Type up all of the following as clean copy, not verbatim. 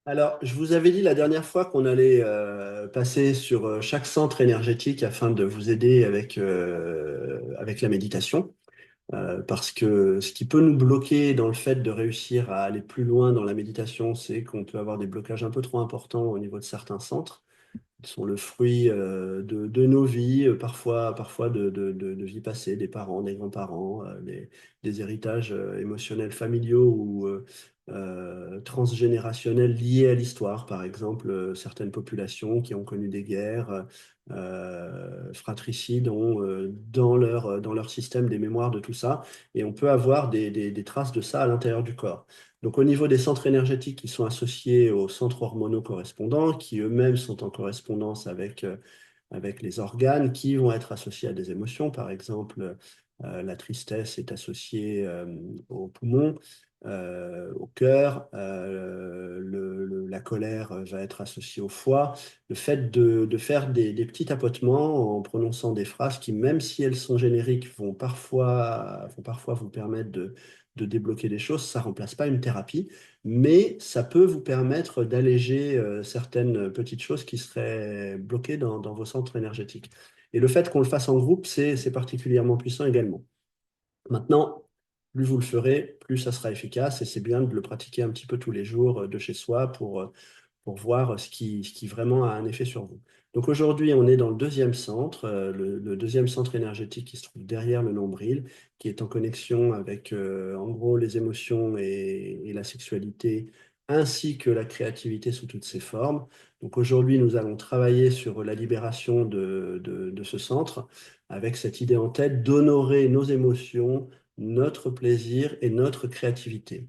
Alors, je vous avais dit la dernière fois qu'on allait passer sur chaque centre énergétique afin de vous aider avec la méditation. Parce que ce qui peut nous bloquer dans le fait de réussir à aller plus loin dans la méditation, c'est qu'on peut avoir des blocages un peu trop importants au niveau de certains centres qui sont le fruit de nos vies, parfois de vies passées, des parents, des grands-parents, des héritages émotionnels familiaux ou transgénérationnels liés à l'histoire. Par exemple, certaines populations qui ont connu des guerres fratricides ont dans leur système des mémoires de tout ça, et on peut avoir des traces de ça à l'intérieur du corps. Donc, au niveau des centres énergétiques qui sont associés aux centres hormonaux correspondants, qui eux-mêmes sont en correspondance avec les organes, qui vont être associés à des émotions. Par exemple, la tristesse est associée aux poumons, au cœur, la colère va être associée au foie. Le fait de faire des petits tapotements en prononçant des phrases qui, même si elles sont génériques, vont parfois vous permettre de débloquer des choses. Ça ne remplace pas une thérapie, mais ça peut vous permettre d'alléger certaines petites choses qui seraient bloquées dans vos centres énergétiques. Et le fait qu'on le fasse en groupe, c'est particulièrement puissant également. Maintenant, plus vous le ferez, plus ça sera efficace, et c'est bien de le pratiquer un petit peu tous les jours de chez soi pour voir ce qui vraiment a un effet sur vous. Donc aujourd'hui, on est dans le deuxième centre, le deuxième centre énergétique qui se trouve derrière le nombril, qui est en connexion avec en gros les émotions et la sexualité, ainsi que la créativité sous toutes ses formes. Donc aujourd'hui, nous allons travailler sur la libération de ce centre, avec cette idée en tête d'honorer nos émotions, notre plaisir et notre créativité.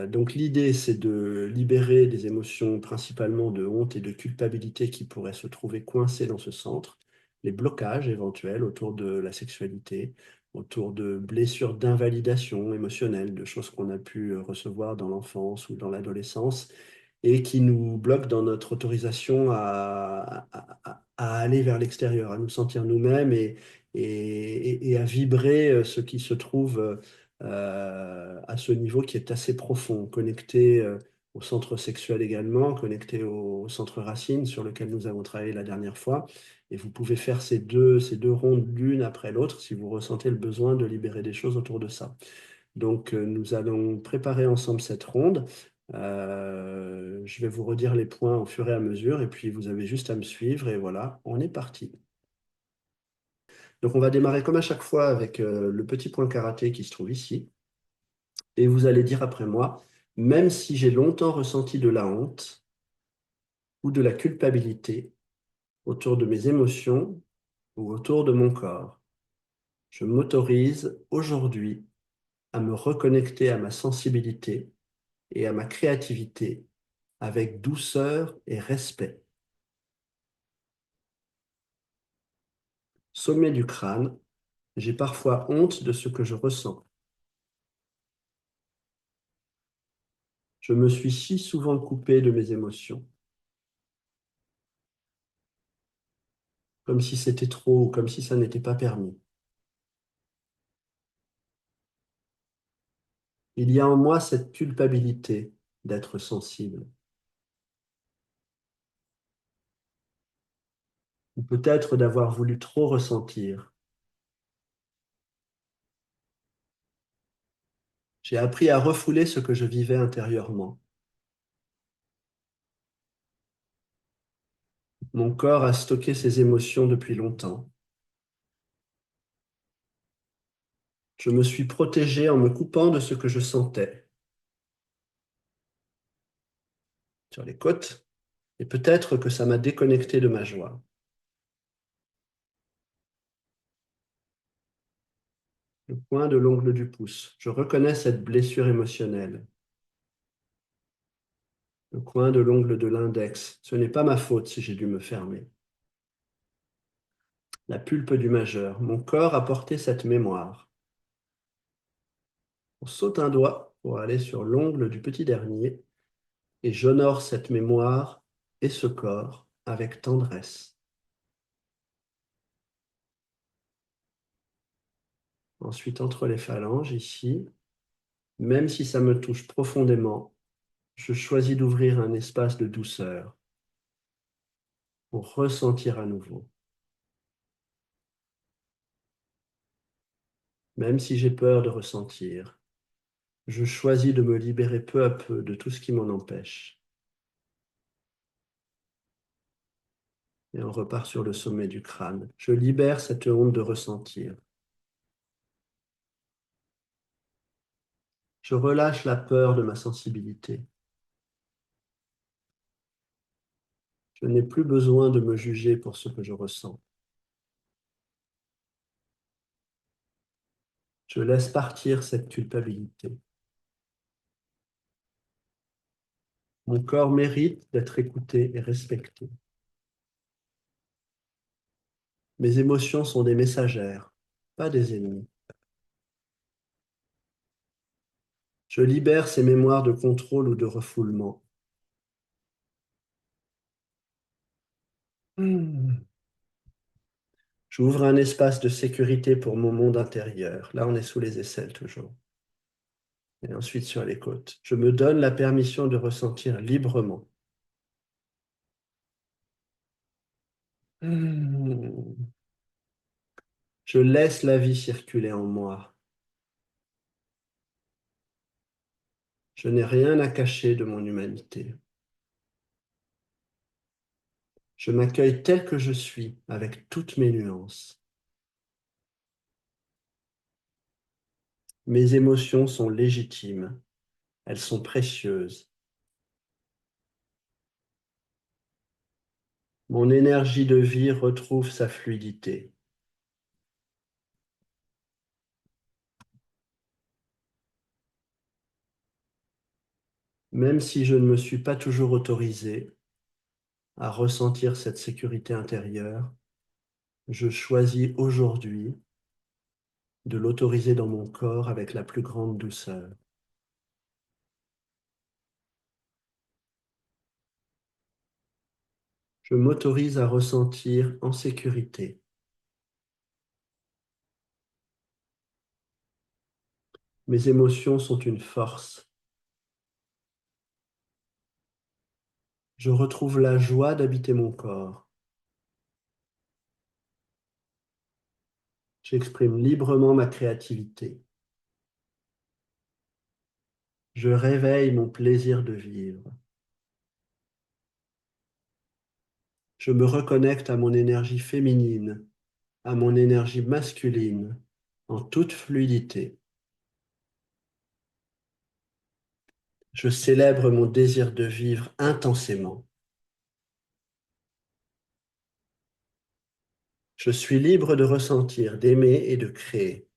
Donc l'idée, c'est de libérer des émotions principalement de honte et de culpabilité qui pourraient se trouver coincées dans ce centre, les blocages éventuels autour de la sexualité, autour de blessures d'invalidation émotionnelle, de choses qu'on a pu recevoir dans l'enfance ou dans l'adolescence et qui nous bloquent dans notre autorisation à aller vers l'extérieur, à nous sentir nous-mêmes et à vibrer ce qui se trouve à ce niveau qui est assez profond, connecté au centre sexuel également, connecté au centre racine sur lequel nous avons travaillé la dernière fois. Et vous pouvez faire ces deux rondes l'une après l'autre si vous ressentez le besoin de libérer des choses autour de ça. Donc, nous allons préparer ensemble cette ronde. Je vais vous redire les points au fur et à mesure, et puis vous avez juste à me suivre, et voilà, on est parti. Donc, on va démarrer comme à chaque fois avec le petit point karaté qui se trouve ici. Et vous allez dire après moi, même si j'ai longtemps ressenti de la honte ou de la culpabilité autour de mes émotions ou autour de mon corps, je m'autorise aujourd'hui à me reconnecter à ma sensibilité et à ma créativité avec douceur et respect. Sommet du crâne, j'ai parfois honte de ce que je ressens. Je me suis si souvent coupé de mes émotions, comme si c'était trop ou comme si ça n'était pas permis. Il y a en moi cette culpabilité d'être sensible, ou peut-être d'avoir voulu trop ressentir. J'ai appris à refouler ce que je vivais intérieurement. Mon corps a stocké ses émotions depuis longtemps. Je me suis protégé en me coupant de ce que je sentais sur les côtes, et peut-être que ça m'a déconnecté de ma joie. Le point de l'ongle du pouce. Je reconnais cette blessure émotionnelle. Le coin de l'ongle de l'index. Ce n'est pas ma faute si j'ai dû me fermer. La pulpe du majeur. Mon corps a porté cette mémoire. On saute un doigt pour aller sur l'ongle du petit dernier et j'honore cette mémoire et ce corps avec tendresse. Ensuite, entre les phalanges, ici, même si ça me touche profondément, Je choisis d'ouvrir un espace de douceur pour ressentir à nouveau. Même si j'ai peur de ressentir, je choisis de me libérer peu à peu de tout ce qui m'en empêche. Et on repart sur le sommet du crâne. Je libère cette honte de ressentir. Je relâche la peur de ma sensibilité. Je n'ai plus besoin de me juger pour ce que je ressens. Je laisse partir cette culpabilité. Mon corps mérite d'être écouté et respecté. Mes émotions sont des messagères, pas des ennemis. Je libère ces mémoires de contrôle ou de refoulement. J'ouvre un espace de sécurité pour mon monde intérieur. Là, on est sous les aisselles toujours. Et ensuite sur les côtes. Je me donne la permission de ressentir librement. Je laisse la vie circuler en moi. Je n'ai rien à cacher de mon humanité. Je m'accueille tel que je suis, avec toutes mes nuances. Mes émotions sont légitimes. Elles sont précieuses. Mon énergie de vie retrouve sa fluidité. Même si je ne me suis pas toujours autorisé à ressentir cette sécurité intérieure, je choisis aujourd'hui de l'autoriser dans mon corps avec la plus grande douceur. Je m'autorise à ressentir en sécurité. Mes émotions sont une force. Je retrouve la joie d'habiter mon corps. J'exprime librement ma créativité. Je réveille mon plaisir de vivre. Je me reconnecte à mon énergie féminine, à mon énergie masculine, en toute fluidité. Je célèbre mon désir de vivre intensément. Je suis libre de ressentir, d'aimer et de créer.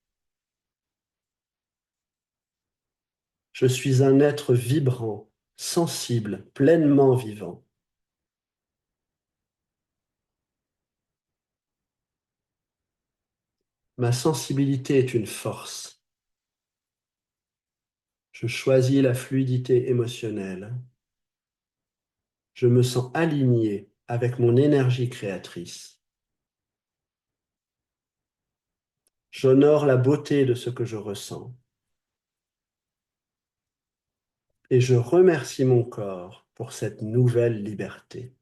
Je suis un être vibrant, sensible, pleinement vivant. Ma sensibilité est une force. Je choisis la fluidité émotionnelle. Je me sens aligné avec mon énergie créatrice. J'honore la beauté de ce que je ressens. Et je remercie mon corps pour cette nouvelle liberté.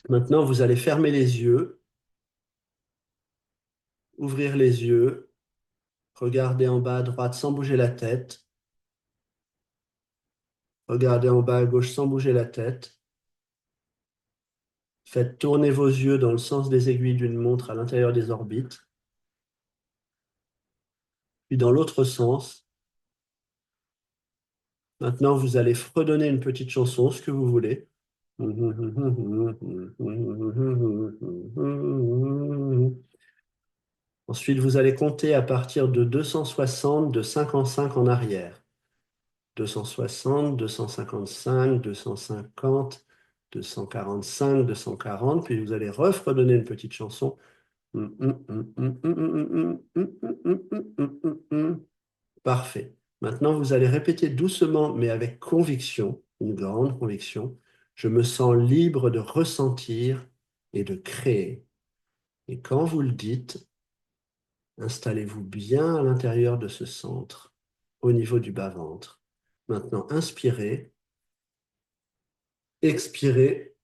Maintenant, vous allez fermer les yeux, ouvrir les yeux, regarder en bas à droite sans bouger la tête, regarder en bas à gauche sans bouger la tête. Faites tourner vos yeux dans le sens des aiguilles d'une montre à l'intérieur des orbites, puis dans l'autre sens. Maintenant, vous allez fredonner une petite chanson, ce que vous voulez. Ensuite, vous allez compter à partir de 260, de 5 en 5 en arrière. 260, 255, 250, 245, 240, puis vous allez refredonner une petite chanson. Parfait. Maintenant, vous allez répéter doucement, mais avec conviction, une grande conviction. Je me sens libre de ressentir et de créer. Et quand vous le dites, installez-vous bien à l'intérieur de ce centre. au niveau du bas-ventre. Maintenant, inspirez, expirez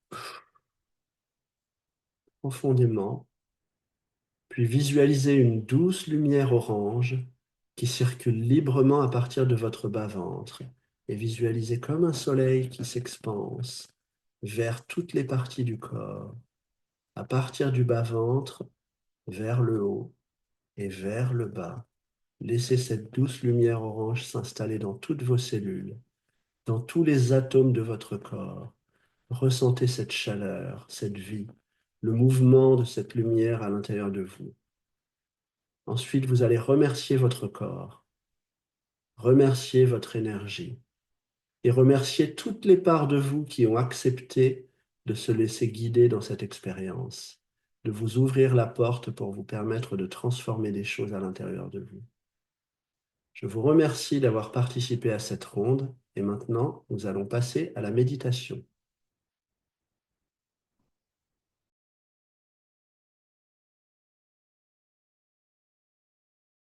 profondément, puis visualisez une douce lumière orange qui circule librement à partir de votre bas-ventre et visualisez comme un soleil qui s'expanse vers toutes les parties du corps, à partir du bas-ventre, vers le haut et vers le bas. Laissez cette douce lumière orange s'installer dans toutes vos cellules, dans tous les atomes de votre corps. Ressentez cette chaleur, cette vie, le mouvement de cette lumière à l'intérieur de vous. Ensuite, vous allez remercier votre corps, remercier votre énergie et remercier toutes les parts de vous qui ont accepté de se laisser guider dans cette expérience, de vous ouvrir la porte pour vous permettre de transformer des choses à l'intérieur de vous. Je vous remercie d'avoir participé à cette ronde et maintenant, nous allons passer à la méditation.